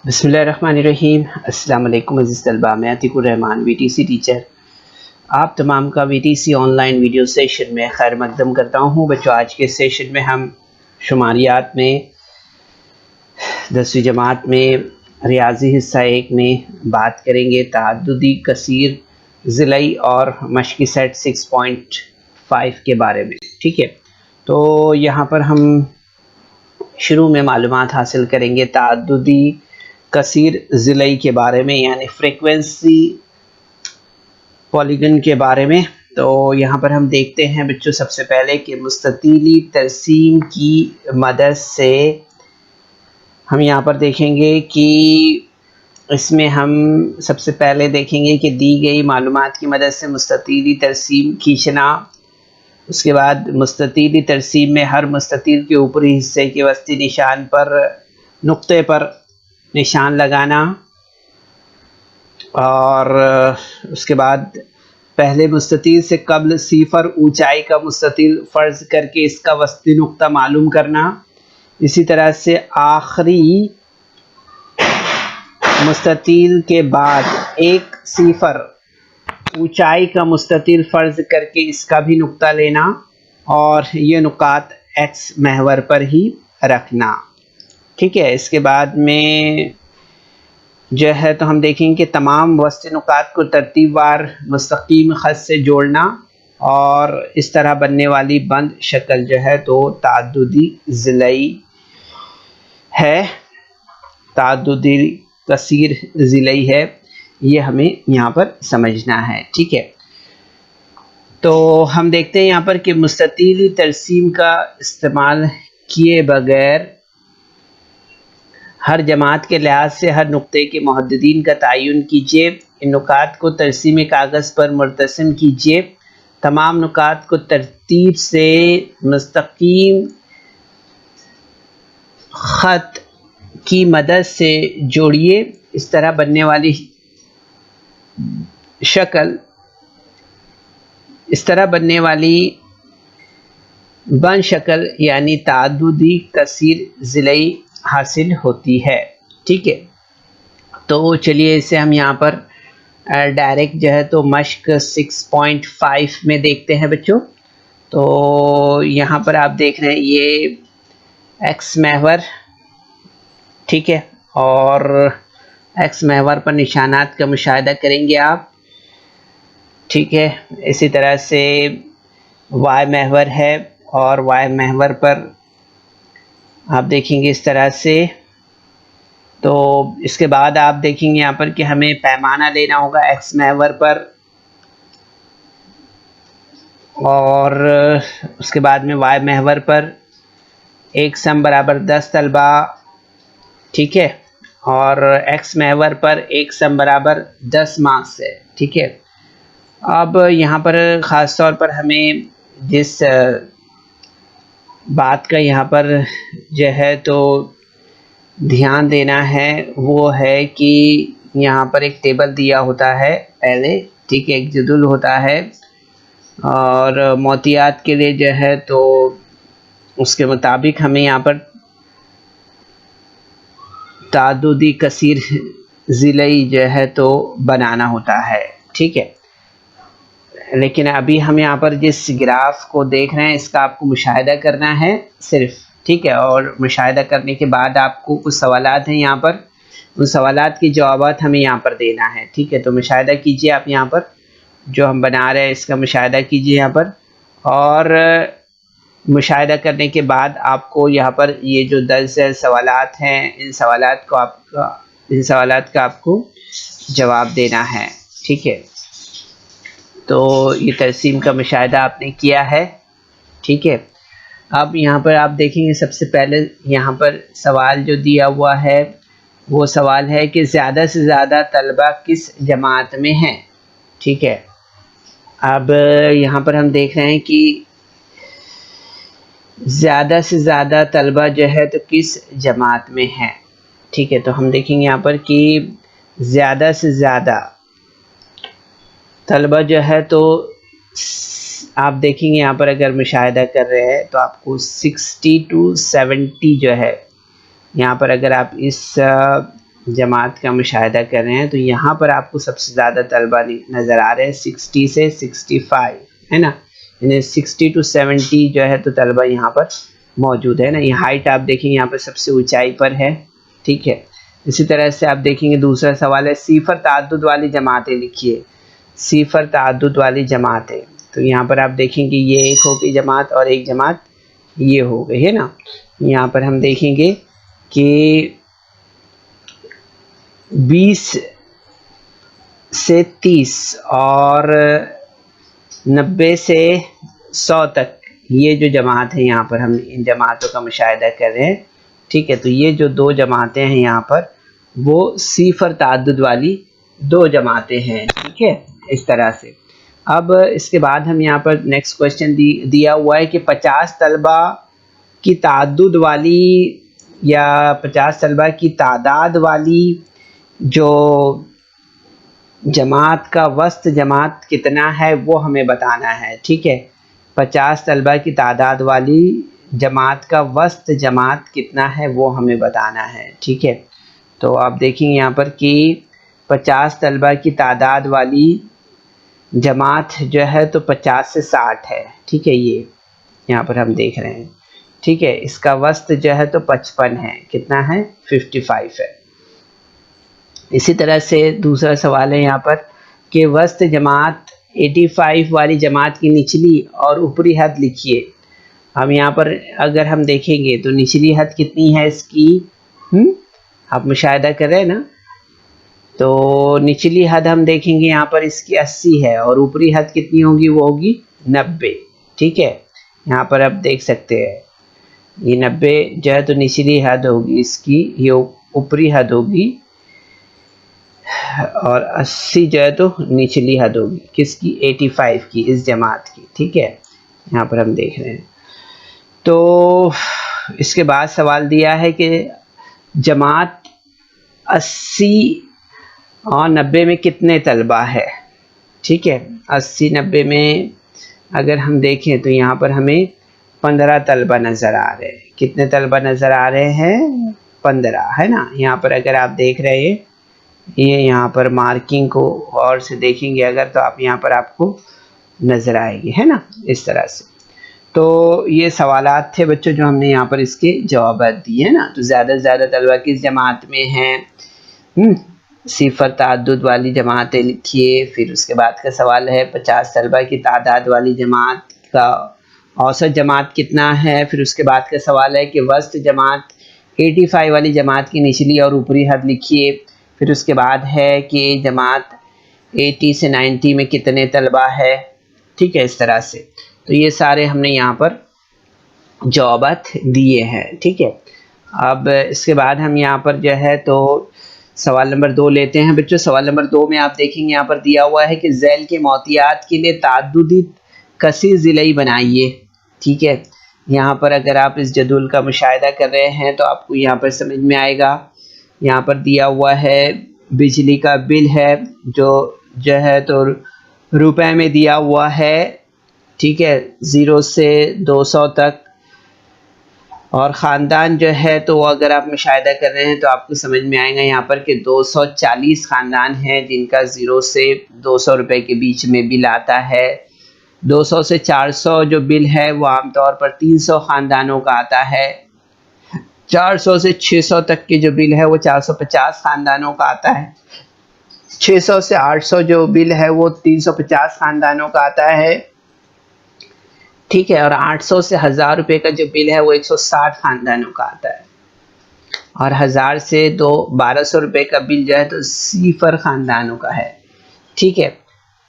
बिस्मिल्लाहिर्रहमानिर्रहीम। अस्सलाम वालेकुम अज़ीज़ तलबा, मैं अतीकुर रहमान वीटीसी टीचर आप तमाम का वीटीसी ऑनलाइन वीडियो सेशन में खैर मकदम करता हूँ। बच्चों, आज के सेशन में हम शुमारियात में 10वीं जमात में रियाजी हिस्सा 1 में बात करेंगे तअद्दुदी कसीर ज़िलई और मशक़ी सेट 6.5 के बारे में। ठीक है, तो यहाँ पर हम शुरू में मालूमात हासिल करेंगे तअद्दुदी कसीर ज़िलई के बारे में, यानी फ्रीक्वेंसी पॉलीगन के बारे में। तो यहाँ पर हम देखते हैं बच्चों सबसे पहले कि मुस्ततीली तरसीम की मदद से हम यहाँ पर देखेंगे कि इसमें हम सबसे पहले देखेंगे कि दी गई मालूमात की मदद से मुस्ततीली तरसीम खींचना। उसके बाद मुस्ततीली तरसीम में हर मुस्ततील के ऊपरी हिस्से के वस्ती निशान पर नुक्ते पर निशान लगाना, और उसके बाद पहले मुस्ततील से कबल सिफर ऊंचाई का मुस्ततील फ़र्ज़ करके इसका वस्ती नुक्ता मालूम करना। इसी तरह से आखिरी मुस्ततील के बाद एक सिफर ऊंचाई का मुस्ततील फ़र्ज़ करके इसका भी नुक्ता लेना, और ये नुकात एक्स महवर पर ही रखना। ठीक है, इसके बाद में जो है तो हम देखेंगे कि तमाम वस्ती नुकात को तरतीबवार मुस्तकीम ख़त से जोड़ना, और इस तरह बनने वाली बंद शक्ल जो है तो तअद्दुदी ज़िलई है, तअद्दुदी कसीर ज़िलई है। ये हमें यहाँ पर समझना है। ठीक है, तो हम देखते हैं यहाँ पर कि मुस्ततीली तरसीम का इस्तेमाल किए बगैर हर जमात के लिहाज से हर नुक्ते के मुहद्दिदीन का तयन कीजिए। इन नुकात को तरसीम कागज़ पर मुरतसम कीजिए। तमाम नुकात को तरतीब से मुस्तकीम ख़त की मदद से जोड़िए। इस तरह बनने वाली शक्ल, इस तरह बनने वाली बन शक्ल यानी तअद्दुदी कसीर ज़िलई हासिल होती है। ठीक है, तो चलिए इसे हम यहाँ पर डायरेक्ट जो है तो मश्क 6.5 में देखते हैं बच्चों। तो यहाँ पर आप देख रहे हैं ये एक्स महवर, ठीक है, और एक्स महवर पर निशानात का मुशाहिदा करेंगे आप। ठीक है, इसी तरह से वाई महवर है, और वाई महवर पर आप देखेंगे इस तरह से। तो इसके बाद आप देखेंगे यहाँ पर कि हमें पैमाना लेना होगा एक्स महवर पर, और उसके बाद में वाई महवर पर एक सम बराबर 10 तलबा। ठीक है, और एक्स महवर पर एक सम बराबर 10 मार्क्स है। ठीक है, अब यहाँ पर ख़ास तौर पर हमें जिस बात का यहाँ पर जो है तो ध्यान देना है वो है कि यहाँ पर एक टेबल दिया होता है पहले। ठीक है, एक जदुल होता है, और मोतियात के लिए जो है तो उसके मुताबिक हमें यहाँ पर तअद्दुदी कसीर ज़िलई जो है तो बनाना होता है। ठीक है, लेकिन अभी हम यहाँ पर जिस ग्राफ को देख रहे हैं इसका आपको मुशाहिदा करना है सिर्फ। ठीक है, और मुशाहिदा करने के बाद आपको कुछ सवालात हैं यहाँ पर, उन सवालात के जवाबात हमें यहाँ पर देना है। ठीक है, तो मुशाहिदा कीजिए आप यहाँ पर, जो हम बना रहे हैं इसका मुशाहिदा कीजिए यहाँ पर, और मुशाहिदा करने के बाद आपको यहाँ पर ये जो 10 सवालात हैं इन सवालात का आपको जवाब देना है। ठीक है, तो ये तरसीम का मुशाहिदा आपने किया है। ठीक है, अब यहाँ पर आप देखेंगे सबसे पहले यहाँ पर सवाल जो दिया हुआ है वो सवाल है कि ज़्यादा से ज़्यादा तलबा किस जमात में हैं। ठीक है, अब यहाँ पर हम देख रहे हैं कि ज़्यादा से ज़्यादा तलबा जो है तो किस जमात में हैं। ठीक है, तो हम देखेंगे यहाँ पर कि ज़्यादा से ज़्यादा तलबा जो है तो आप देखेंगे यहाँ पर अगर मुशाहिदा कर रहे हैं तो आपको 60 to 70 जो है यहाँ पर अगर आप इस जमात का मुशाहिदा कर रहे हैं तो यहाँ पर आपको सबसे ज़्यादा तलबा नज़र आ रहे हैं 60 से 65, है ना, यानी 60 to 70 जो है तो तलबा यहाँ पर मौजूद है ना। ये हाइट आप देखेंगे यहाँ पर सबसे ऊंचाई पर है, ठीक है। इसी तरह से आप देखेंगे दूसरा सवाल है सीफर ताद्दुद वाली जमातें लिखिए, सीफर ताद्दुद वाली जमातें। तो यहाँ पर आप देखेंगे ये एक हो गई जमात और एक जमात ये हो गई, है ना। यहाँ पर हम देखेंगे कि 20 से 30 और 90 से 100 तक ये जो जमात है यहाँ पर हम इन जमातों का मुशाहिदा कर रहे हैं, ठीक है। तो ये जो दो जमातें हैं यहाँ पर वो सीफर ताद्दुद वाली दो जमातें हैं, ठीक है, इस तरह से। अब इसके बाद हम यहाँ पर नेक्स्ट क्वेश्चन दिया हुआ है कि 50 तलबा की ताद्दुद वाली या 50 तलबा की तादाद वाली जो जमात का वस्त जमात कितना है वो हमें बताना है, ठीक है। 50 तलबा की तादाद वाली जमात का वस्त जमात कितना है वो हमें बताना है, ठीक है। तो आप देखेंगे यहाँ पर कि 50 तलबा की तादाद वाली जमात जो है तो 50 से 60 है, ठीक है, ये यहाँ पर हम देख रहे हैं, ठीक है। इसका वस्त जो है तो 55 है, कितना है 55 है। इसी तरह से दूसरा सवाल है यहाँ पर कि वस्त जमात 85 वाली जमात की निचली और ऊपरी हद लिखिए। हम यहाँ पर अगर हम देखेंगे तो निचली हद कितनी है इसकी, आप मुशाहिदा कर रहे हैं ना। तो निचली हद हम देखेंगे यहाँ पर इसकी 80 है और ऊपरी हद कितनी होगी, वो होगी 90, ठीक है। यहाँ पर आप देख सकते हैं ये 90 जो है तो निचली हद होगी इसकी, ये ऊपरी हद होगी, और 80 जो है तो निचली हद होगी किसकी, 85 की, इस जमात की, ठीक है। यहाँ पर हम देख रहे हैं। तो इसके बाद सवाल दिया है कि जमात 80 और 90 में कितने तलबा है, ठीक है। 80 90 में अगर हम देखें तो यहाँ पर हमें 15 तलबा नज़र आ रहे हैं। कितने तलबा नज़र आ रहे हैं, 15, है ना। यहाँ पर अगर आप देख रहे हैं ये यहाँ पर मार्किंग को और से देखेंगे अगर तो आप यहाँ पर आपको नज़र आएगी, है ना, इस तरह से। तो ये सवालात थे बच्चों जो हमने यहाँ पर इसके जवाब दिए, है ना। तो ज़्यादा से ज़्यादा तलबा किस जमात में हैं, सिफर ताद्दुद वाली जमातें लिखिए। फिर उसके बाद का सवाल है 50 तलबा की तादाद वाली जमात का औसत जमात कितना है। फिर उसके बाद का सवाल है कि वस्त जमात 85 वाली जमात की निचली और ऊपरी हद लिखिए। फिर उसके बाद है कि जमात 80 से 90 में कितने तलबा है, ठीक है, इस तरह से। तो ये सारे हमने यहाँ पर जवाबात दिए हैं, ठीक है। अब इसके बाद हम यहाँ पर जो है तो सवाल नंबर 2 लेते हैं बच्चों। सवाल नंबर 2 में आप देखेंगे यहाँ पर दिया हुआ है कि झैल के मोतियात के लिए ताद्दुदी कसीर ज़िलई बनाइए, ठीक है। यहाँ पर अगर आप इस जदूल का मुशाहिदा कर रहे हैं तो आपको यहाँ पर समझ में आएगा। यहाँ पर दिया हुआ है बिजली का बिल है जो है तो रुपए में दिया हुआ है, ठीक है, 0 से 200 तक। और ख़ानदान जो है तो अगर आप मुशाहिदा कर रहे हैं तो आपको समझ में आएगा यहाँ पर कि 240 ख़ानदान हैं जिनका 0 से 200 रुपए के बीच में बिल आता है। 200 से 400 जो बिल है वो आमतौर पर 300 ख़ानदानों का आता है। 400 से 600 तक के जो बिल है वो 450 ख़ानदानों का आता है। 600 से 800 जो बिल है वो 350 ख़ानदानों का आता है, ठीक है। और 800 से 1000 रुपये का जो बिल है वो 160 ख़ानदानों का आता है। और 1000 से 1200 रुपये का बिल जो है तो सिफर ख़ानदानों का है, ठीक है।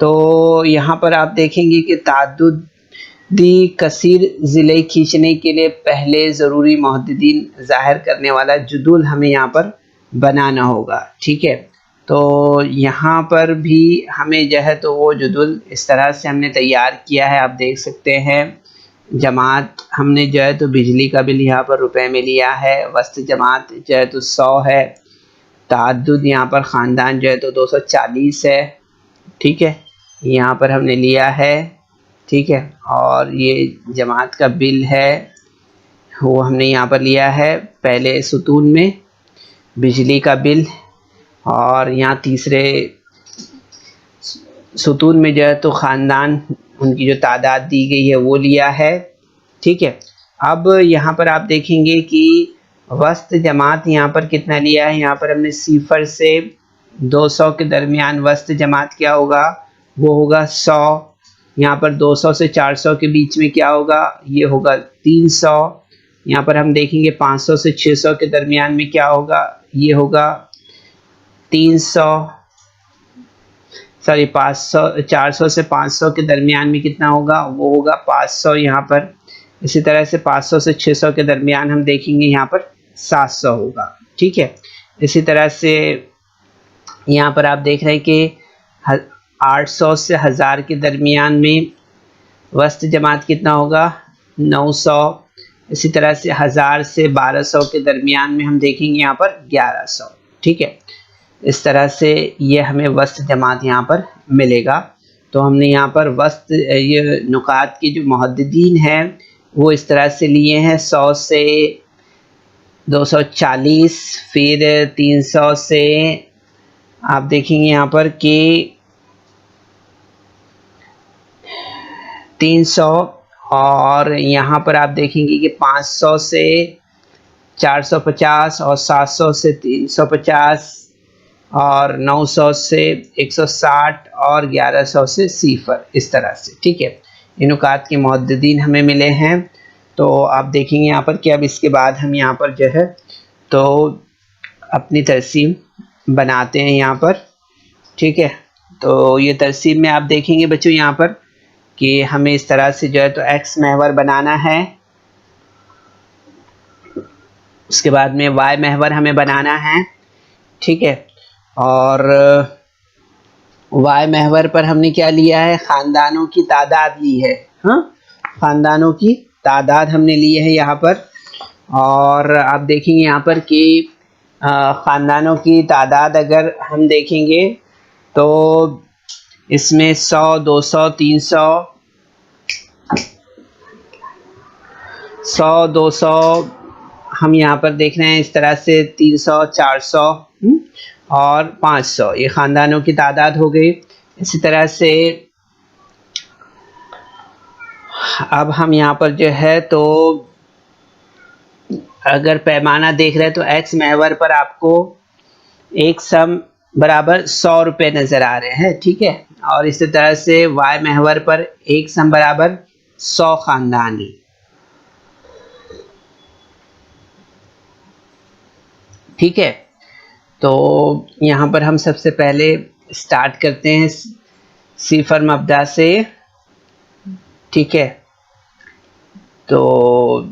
तो यहाँ पर आप देखेंगे कि ताद्दुदी कसीर ज़िले खींचने के लिए पहले ज़रूरी मुहद्दिदीन ज़ाहिर करने वाला जदूल हमें यहाँ पर बनाना होगा, ठीक है। तो यहाँ पर भी हमें जो है तो वो जदूल इस तरह से हमने तैयार किया है, आप देख सकते हैं। जमात हमने जो है तो बिजली का बिल यहाँ पर रुपए में लिया है। वस्त जमात जो है तो 100 है। ताद्दुद यहाँ पर ख़ानदान जो है तो 240 है, ठीक है, यहाँ पर हमने लिया है, ठीक है। और ये जमात का बिल है वो हमने यहाँ पर लिया है पहले सुतून में। बिजली का बिल और यहाँ तीसरे सुतून में जो है तो ख़ानदान उनकी जो तादाद दी गई है वो लिया है, ठीक है। अब यहाँ पर आप देखेंगे कि वस्त जमात यहाँ पर कितना लिया है। यहाँ पर हमने 0 से 200 के दरमियान वस्त जमात क्या होगा, वो होगा 100। यहाँ पर 200 से 400 के बीच में क्या होगा, ये होगा 300। यहाँ पर हम देखेंगे 500 से 600 के दरमियान में क्या होगा, ये होगा 300। सॉरी 500, 400 से 500 के दरमियान में कितना होगा, वो होगा 500 यहाँ पर। इसी तरह से 500 से 600 के दरमियान हम देखेंगे यहाँ पर 700 होगा, ठीक है। इसी तरह से यहाँ पर आप देख रहे हैं कि 800 से 1000 के दरमियान में वस्त जमात कितना होगा, 900। इसी तरह से 1000 से 1200 के दरमियान में हम देखेंगे यहाँ पर 1100, ठीक है। इस तरह से ये हमें वस्त जमात यहाँ पर मिलेगा। तो हमने यहाँ पर वस्त ये नुकात के जो मुहद्दिदीन हैं वो इस तरह से लिए हैं, 100 से 240, फिर 300 से आप देखेंगे यहाँ पर कि 300, और यहाँ पर आप देखेंगे कि 500 से 450 और 700 से 350 और 900 से 160 और 1100 से 0, इस तरह से, ठीक है। इन नुकात के मुहद्दिदीन हमें मिले हैं। तो आप देखेंगे यहाँ पर कि अब इसके बाद हम यहाँ पर जो है तो अपनी तरसीम बनाते हैं यहाँ पर, ठीक है। तो ये तरसीम में आप देखेंगे बच्चों यहाँ पर कि हमें इस तरह से जो है तो एक्स महवर बनाना है, उसके बाद में वाई महवर हमें बनाना है, ठीक है। और वाई महवर पर हमने क्या लिया है, ख़ानदानों की तादाद ली है, हाँ, ख़ानदानों की तादाद हमने ली है यहाँ पर। और आप देखेंगे यहाँ पर कि ख़ानदानों की तादाद अगर हम देखेंगे तो इसमें 100, 200, 300, 100, 200 हम यहाँ पर देख रहे हैं, इस तरह से 300, 400 और 500 ये ख़ानदानों की तादाद हो गई। इसी तरह से अब हम यहाँ पर जो है तो अगर पैमाना देख रहे हैं तो एक्स महवर पर आपको एक सम बराबर 100 रुपये नज़र आ रहे हैं, ठीक है। और इसी तरह से वाई महवर पर एक सम बराबर 100 ख़ानदान है, ठीक है। तो यहाँ पर हम सबसे पहले स्टार्ट करते हैं 0 मब्दा से, ठीक है। तो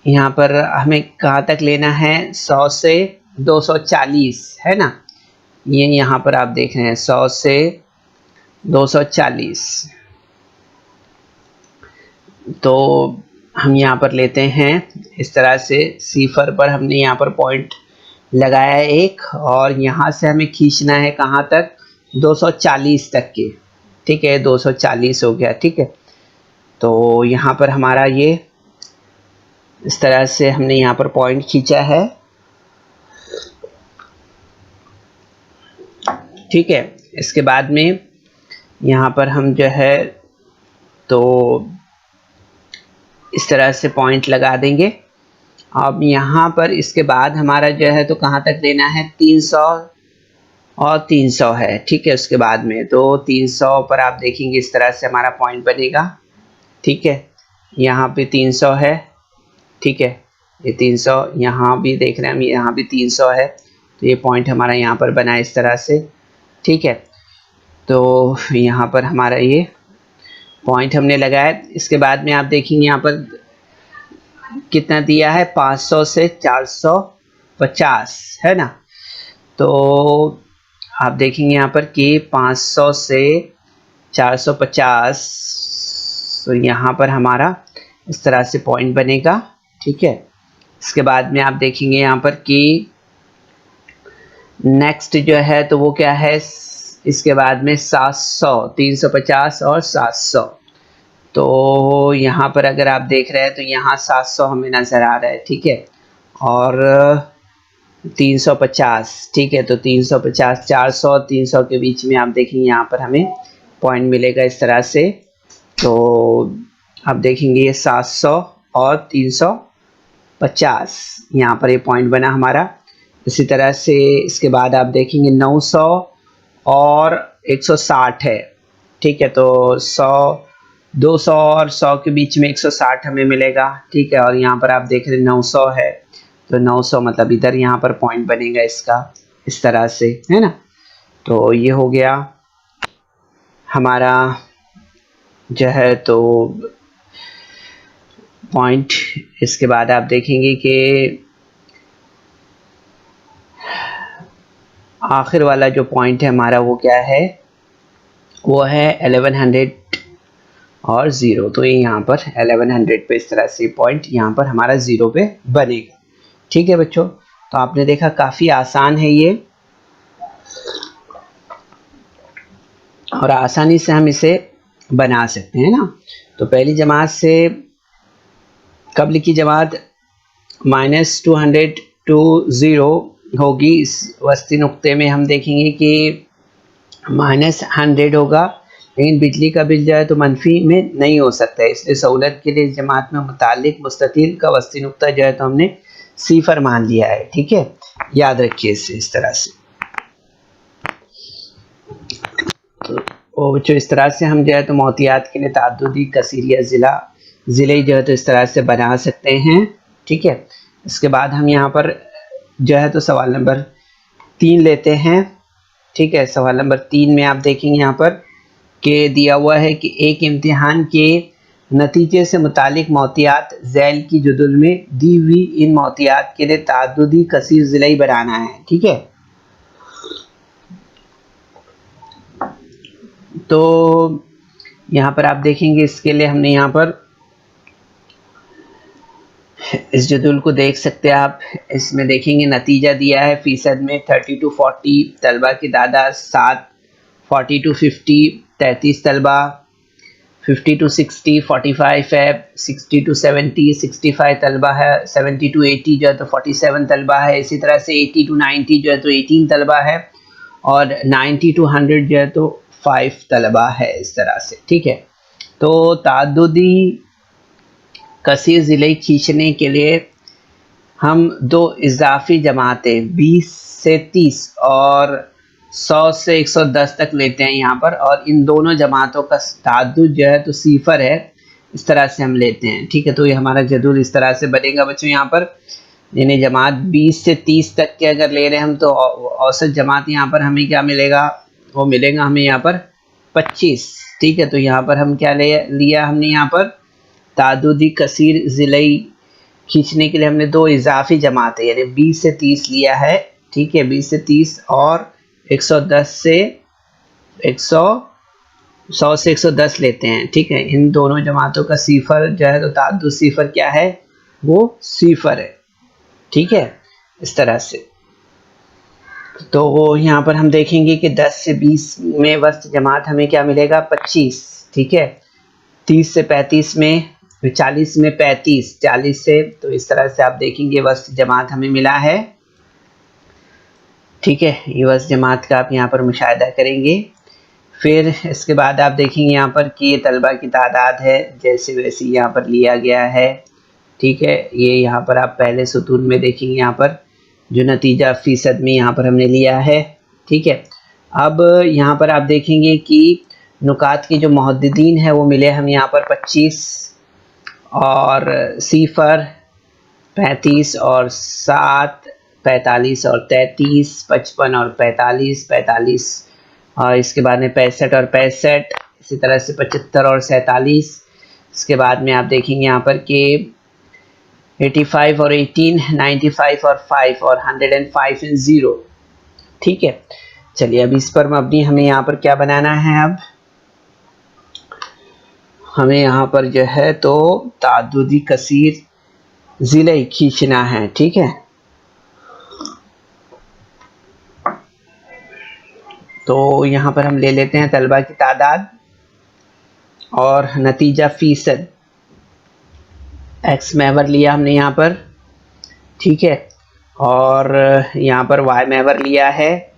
यहाँ पर हमें कहाँ तक लेना है, 100 से 240 है ना, ये यहाँ पर आप देख रहे हैं 100 से 240। तो हम यहाँ पर लेते हैं इस तरह से 0 पर हमने यहाँ पर पॉइंट लगाया है एक, और यहाँ से हमें खींचना है कहाँ तक, 240 तक के, ठीक है। 240 हो गया, ठीक है। तो यहाँ पर हमारा ये इस तरह से हमने यहाँ पर पॉइंट खींचा है, ठीक है। इसके बाद में यहाँ पर हम जो है तो इस तरह से पॉइंट लगा देंगे। अब यहाँ पर इसके बाद हमारा जो है तो कहाँ तक लेना है, 300 और 300 है, ठीक है। उसके बाद में तो 300 पर आप देखेंगे इस तरह से हमारा पॉइंट बनेगा, ठीक है। यहाँ पे 300 है, ठीक है, ये 300, यहाँ भी देख रहे हैं हम, यहाँ भी 300 है। तो ये पॉइंट हमारा यहाँ पर बना इस तरह से, ठीक है। तो यहाँ पर हमारा ये पॉइंट हमने लगाया। इसके बाद में आप देखेंगे यहाँ पर कितना दिया है, 500 से 450 है ना। तो आप देखेंगे यहाँ पर कि 500 से 450, तो यहाँ पर हमारा इस तरह से पॉइंट बनेगा, ठीक है। इसके बाद में आप देखेंगे यहाँ पर कि नेक्स्ट जो है तो वो क्या है, इसके बाद में 700, 350 और 700। तो यहाँ पर अगर आप देख रहे हैं तो यहाँ 700 हमें नज़र आ रहा है, ठीक है। और 350, ठीक है। तो 350, 400, 300 के बीच में आप देखेंगे यहाँ पर हमें पॉइंट मिलेगा इस तरह से। तो आप देखेंगे ये 700 और 350 यहाँ पर ये पॉइंट बना हमारा। इसी तरह से इसके बाद आप देखेंगे 900 और 160 है, ठीक है। तो 100, 200 और 100 के बीच में 160 हमें मिलेगा, ठीक है। और यहाँ पर आप देख रहे हैं 900 है, तो 900 मतलब इधर यहाँ पर पॉइंट बनेगा इसका इस तरह से, है ना। तो ये हो गया हमारा जो है तो पॉइंट। इसके बाद आप देखेंगे कि आखिर वाला जो पॉइंट है हमारा वो क्या है, वो है 1100 और 0। तो ये यहाँ पर 1100 पे इस तरह से पॉइंट यहाँ पर हमारा 0 पे बनेगा, ठीक है बच्चों। तो आपने देखा काफ़ी आसान है ये, और आसानी से हम इसे बना सकते हैं ना। तो पहली जमात से कब्ल की जमात -200 to 0 होगी। इस वस्ती नुक्ते में हम देखेंगे कि -100 होगा, लेकिन बिजली का बिल जो है तो मनफी में नहीं हो सकता है। इसलिए सहूलत के लिए इस जमात में मुतालिक मुस्ततिल का वस्ती नुक्ता जो है तो हमने 0 मान लिया है, ठीक है। याद रखिए इसे इस तरह से। तो बच्चों इस तरह से हम जो है तो मोहतियात के लिए ताद्दुदी कसीरिया ज़िले जो है तो इस तरह से बना सकते हैं, ठीक है। इसके बाद हम यहाँ पर जो है तो सवाल नंबर 3 लेते हैं, ठीक है। सवाल नंबर 3 में आप देखेंगे यहाँ पर कि दिया हुआ है कि एक इम्तिहान के नतीजे से मुतालिक मोहतियात ज़ैल की जदुल में दी हुई इन मोहतियात के लिए ताद्दुदी कसीर ज़िले बनाना है, ठीक है। तो यहाँ पर आप देखेंगे इसके लिए हमने यहाँ पर इस जदुल को देख सकते हैं आप। इसमें देखेंगे नतीजा दिया है फीसद में 30 to 40 तलबा की तादाद 7, 40 to 50 33 तलबा, 50 to 60 45 है, 60 to 70 65 तलबा है, 70 to 80 जो है तो 47 तलबा है। इसी तरह से 80 to 90 जो है तो 18 तलबा है, और 90 to 100 जो है तो 5 तलबा है, इस तरह से, ठीक है। तो ताद्दुदी कसीर ज़िले खींचने के लिए हम 2 इजाफी जमातें 20 से 30 और 100 से 110 तक लेते हैं यहाँ पर, और इन दोनों जमातों का ताद्दुद जो है तो 0 है, इस तरह से हम लेते हैं, ठीक है। तो ये हमारा जदूल इस तरह से बनेगा बच्चों। यहाँ पर यानी जमात 20 से 30 तक के अगर ले रहे हैं हम, तो औसत जमात यहाँ पर हमें क्या मिलेगा, वो मिलेगा हमें यहाँ पर 25, ठीक है। तो यहाँ पर हम क्या लिया हमने यहाँ पर ताद्दुदी कसीर ज़िले खींचने के लिए हमने 2 इजाफी जमातें यानी 20 से 30 लिया है, ठीक है। 20 से 30 और 110 से 100 से 110 लेते हैं, ठीक है। इन दोनों जमातों का 0 जो है तो ताद्दुद 0 क्या है, वो 0 है, ठीक है, इस तरह से। तो वो यहाँ पर हम देखेंगे कि 10 से 20 में वस्त जमात हमें क्या मिलेगा 25, ठीक है। 30 से 35 में, 40 में 35, 40 से, तो इस तरह से आप देखेंगे वस्त जमात हमें मिला है, ठीक है। ये वस्त जमात का आप यहाँ पर मुशाहिदा करेंगे। फिर इसके बाद आप देखेंगे यहाँ पर कि ये तलबा की तादाद है जैसे वैसे यहाँ पर लिया गया है, ठीक है। ये यहाँ पर आप पहले सुतून में देखेंगे यहाँ पर जो नतीजा फीसद में यहाँ पर हमने लिया है, ठीक है। अब यहाँ पर आप देखेंगे कि नुकात के जो मुहद्दिदीन है वो मिले हम यहाँ पर 25 और 0 35 और 7 45 और 33 55 और 45 45 और इसके बाद में 65 और 65, इसी तरह से 75 और 47। इसके बाद में आप देखेंगे यहाँ पर कि 85 और 18, 95 और 5 और 105 एंड 0, ठीक है। चलिए अब इस पर मबनी हमें यहाँ पर क्या बनाना है, अब हमें यहाँ पर जो है तो ताद्दुदी कसीर ज़िले खींचना है, ठीक है। तो यहाँ पर हम ले लेते हैं तलबा की तादाद और नतीजा फीसद, एक्स मैवर लिया हमने यहाँ पर, ठीक है। और यहाँ पर वाई महवर लिया है,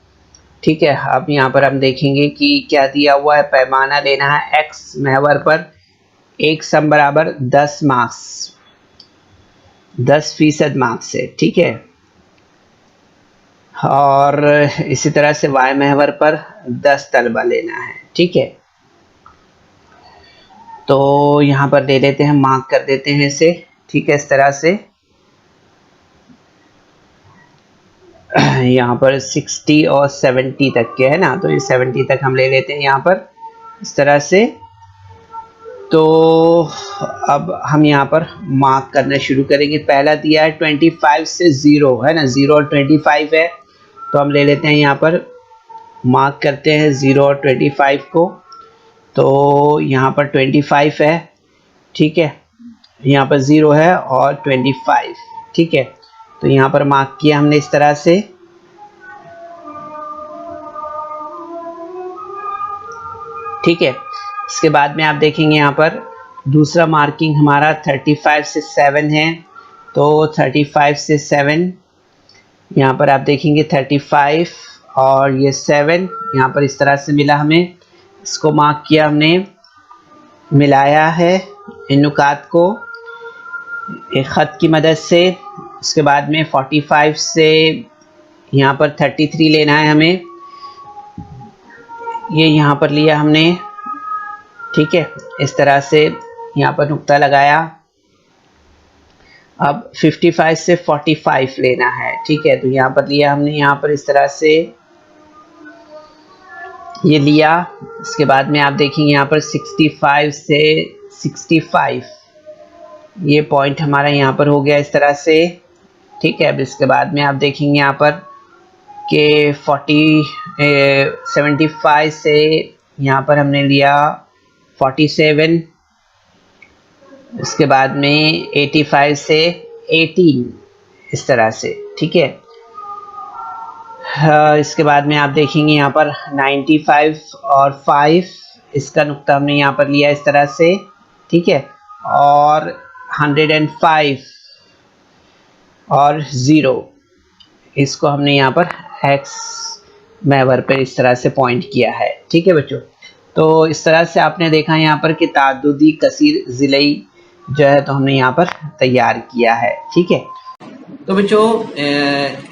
ठीक है। अब यहाँ पर हम देखेंगे कि क्या दिया हुआ है। पैमाना लेना है एक्स महवर पर, एक सम बराबर 10 मार्क्स, 10% मार्क्स है, ठीक है। और इसी तरह से वाई महवर पर 10 तलबा लेना है, ठीक है। तो यहाँ पर ले लेते हैं, मार्क कर देते हैं इसे, ठीक है। इस तरह से यहाँ पर 60 और 70 तक के है ना, तो ये 70 तक हम ले लेते हैं यहाँ पर इस तरह से। तो अब हम यहाँ पर मार्क करना शुरू करेंगे। पहला दिया है 25 से 0 है ना, 0 और 25 है, तो हम ले लेते हैं यहाँ पर मार्क करते हैं 0 और 25 को। तो यहाँ पर 25 है, ठीक है, यहाँ पर 0 है और 25, ठीक है। तो यहाँ पर मार्क किया हमने इस तरह से, ठीक है। इसके बाद में आप देखेंगे यहाँ पर दूसरा मार्किंग हमारा 35 से 7 है, तो 35 से 7 यहाँ पर आप देखेंगे 35 और ये 7 यहाँ पर इस तरह से मिला हमें। इसको मार्क किया हमने, मिलाया है इन नुकात को एक ख़त की मदद से। उसके बाद में 45 से यहाँ पर 33 लेना है हमें, ये यहाँ पर लिया हमने, ठीक है। इस तरह से यहाँ पर नुक्ता लगाया। अब 55 से 45 लेना है, ठीक है। तो यहाँ पर लिया हमने, यहाँ पर इस तरह से ये लिया। इसके बाद में आप देखेंगे यहाँ पर 65 से 65 ये पॉइंट हमारा यहाँ पर हो गया इस तरह से, ठीक है। अब इसके बाद में आप देखेंगे यहाँ पर कि 75 से यहाँ पर हमने लिया 47, इसके बाद में 85 से 18 इस तरह से, ठीक है। इसके बाद में आप देखेंगे यहाँ पर 95 और 5 इसका नुक्ता हमने यहाँ पर लिया इस तरह से, ठीक है। और 105 और 0 इसको हमने यहाँ पर एक्स महवर पर इस तरह से पॉइंट किया है, ठीक है बच्चों। तो इस तरह से आपने देखा यहाँ पर कि ताद्दुदी कसीर ज़िलई जो है तो हमने यहाँ पर तैयार किया है, ठीक है। तो बच्चों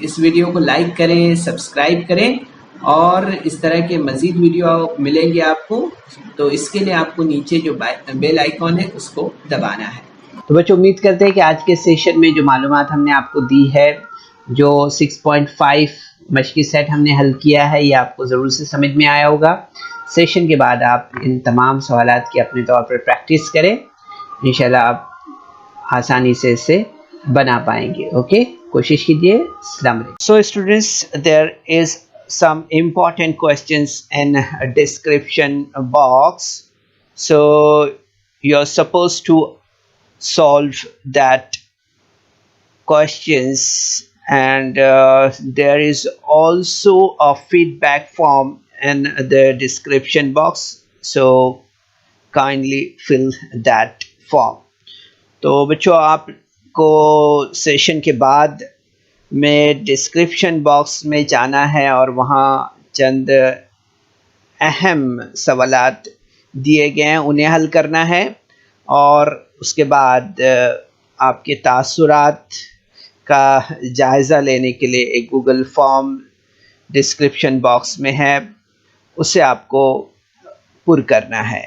इस वीडियो को लाइक करें, सब्सक्राइब करें और इस तरह के मज़ीद वीडियो मिलेंगे आपको। तो इसके लिए आपको नीचे जो बेल आइकॉन है उसको दबाना है। तो बच्चों उम्मीद करते हैं कि आज के सेशन में जो मालूमात हमने आपको दी है, जो 6.5 मशक़ी सेट हमने हल किया है, ये आपको ज़रूर से समझ में आया होगा। सेशन के बाद आप इन तमाम सवालात की अपने तौर पर प्रैक्टिस करें, इंशाल्लाह आप आसानी से इसे बना पाएंगे। ओके, कोशिश कीजिए। अस्सलाम वालेकुम। So students, there is some important questions in a description box, so you're supposed to solve that questions, and there is also a feedback form in the description box, so kindly fill that form. तो बच्चों आपको session के बाद में description box में जाना है और वहाँ चंद अहम सवालात दिए गए हैं, उन्हें हल करना है। और उसके बाद आपके तासुरात का जायज़ा लेने के लिए एक गूगल फॉर्म डिस्क्रिप्शन बॉक्स में है, उसे आपको पुर करना है।